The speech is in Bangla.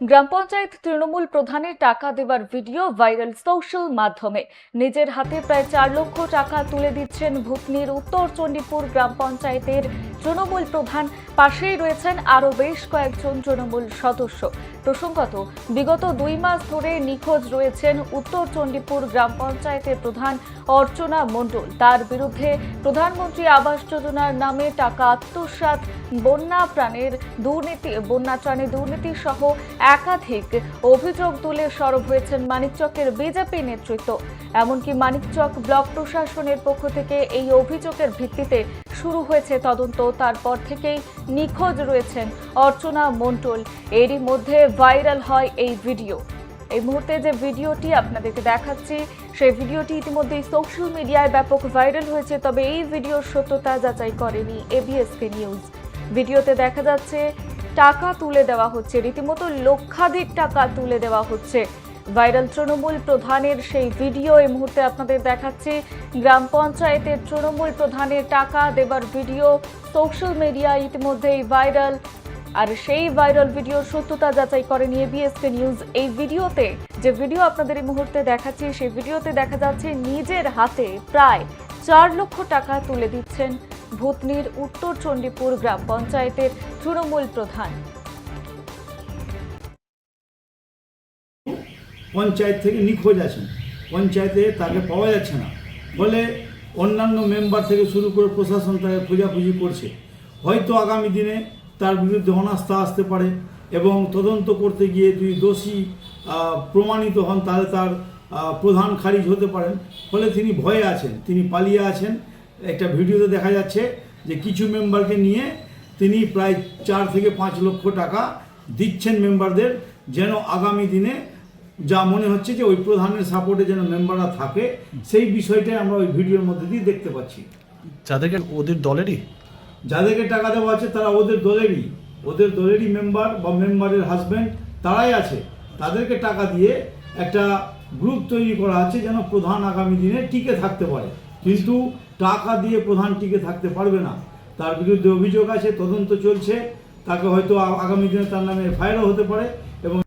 গ্রাম পঞ্চায়েত তৃণমূল প্রধানের টাকা দেবার ভিডিও ভাইরাল সোশ্যাল মাধ্যমে। নিজের হাতে প্রায় 4 লক্ষ টাকা তুলে দিচ্ছেন ভূতনির উত্তর চণ্ডীপুর গ্রাম পঞ্চায়েতের তৃণমূল প্রধান। পাশেই রয়েছেন আরও বেশ কয়েকজন তৃণমূল সদস্য। প্রসঙ্গত, বিগত 2 মাস ধরে নিখোঁজ রয়েছেন উত্তর চণ্ডীপুর গ্রাম পঞ্চায়েতের প্রধান অর্চনা মণ্ডল। তার বিরুদ্ধে প্রধানমন্ত্রী আবাস যোজনার নামে টাকা আত্মসাৎ, বন্যা ত্রাণে দুর্নীতি সহ একাধিক অভিযোগ তুলে সরব হয়েছেন মানিকচকের বিজেপি নেতৃত্ব। এমনকি মানিকচক ব্লক প্রশাসনের পক্ষ থেকে এই অভিযোগের ভিত্তিতে শুরু হয়েছে তদন্ত। তারপর থেকেই নিখোঁজ রয়েছেন অর্চনা মণ্ডল। এরই মধ্যে ভাইরাল হয় এই ভিডিও। এই মুহূর্তে যে ভিডিওটি আপনাদেরকে দেখাচ্ছি, সেই ভিডিওটি ইতিমধ্যেই সোশ্যাল মিডিয়ায় ব্যাপক ভাইরাল হয়েছে। তবে এই ভিডিওর সত্যতা যাচাই করেনি এবিএসকে নিউজ। ভিডিওতে দেখা যাচ্ছে টাকা তুলে দেওয়া হচ্ছে, রীতিমতো লক্ষাধিক টাকা তুলে দেওয়া হচ্ছে। ভাইরাল তৃণমূল প্রধানের সেই ভিডিও এই মুহূর্তে আপনাদের দেখাচ্ছি। গ্রাম পঞ্চায়েতের তৃণমূল প্রধানের টাকা দেবার ভিডিও সোশ্যাল মিডিয়ায় ইতিমধ্যেই ভাইরাল। আর সেই ভাইরাল ভিডিওর সত্যতা যাচাই করেনি এবিএসকে নিউজ। এই ভিডিওতে যে ভিডিও আপনাদের এই মুহূর্তে দেখাচ্ছি, সেই ভিডিওতে দেখা যাচ্ছে নিজের হাতে প্রায় 4 লক্ষ টাকা তুলে দিচ্ছেন ভূতনির উত্তর চণ্ডীপুর গ্রাম পঞ্চায়েতের তৃণমূল প্রধান। পঞ্চায়েত থেকে নিখোঁজ আছেন, পঞ্চায়েতে তাকে পাওয়া যাচ্ছে না বলে অন্যান্য মেম্বার থেকে শুরু করে প্রশাসন তাকে খোঁজাখুঁজি করছে। হয়তো আগামী দিনে তার বিরুদ্ধে অনাস্থা আসতে পারে এবং তদন্ত করতে গিয়ে যদি দোষী প্রমাণিত হন তাহলে তার প্রধান খারিজ হতে পারেন। ফলে তিনি ভয়ে আছেন, তিনি পালিয়ে আছেন। একটা ভিডিওতে দেখা যাচ্ছে যে কিছু মেম্বারকে নিয়ে তিনি প্রায় 4 থেকে 5 লক্ষ টাকা দিচ্ছেন মেম্বারদের, যেন আগামী দিনে যা মনে হচ্ছে যে ওই প্রধানের সাপোর্টে যেন মেম্বাররা থাকে, সেই বিষয়টাই আমরা ওই ভিডিওর মধ্যে দিয়ে দেখতে পাচ্ছি। যাদেরকে ওদের দলেরই যাদেরকে টাকা দেওয়া আছে তারা ওদের দলেরই মেম্বার বা মেম্বারের হাজব্যান্ড, তারাই আছে। তাদেরকে টাকা দিয়ে একটা গ্রুপ তৈরি করা আছে যেন প্রধান আগামী দিনে টিকে থাকতে পারে। কিন্তু টাকা দিয়ে প্রধান টিকে থাকতে পারবে না। তার বিরুদ্ধে অভিযোগ আছে, তদন্ত চলছে। তাকে হয়তো আগামী দিনে তার নামে এফআইআরও হতে পারে এবং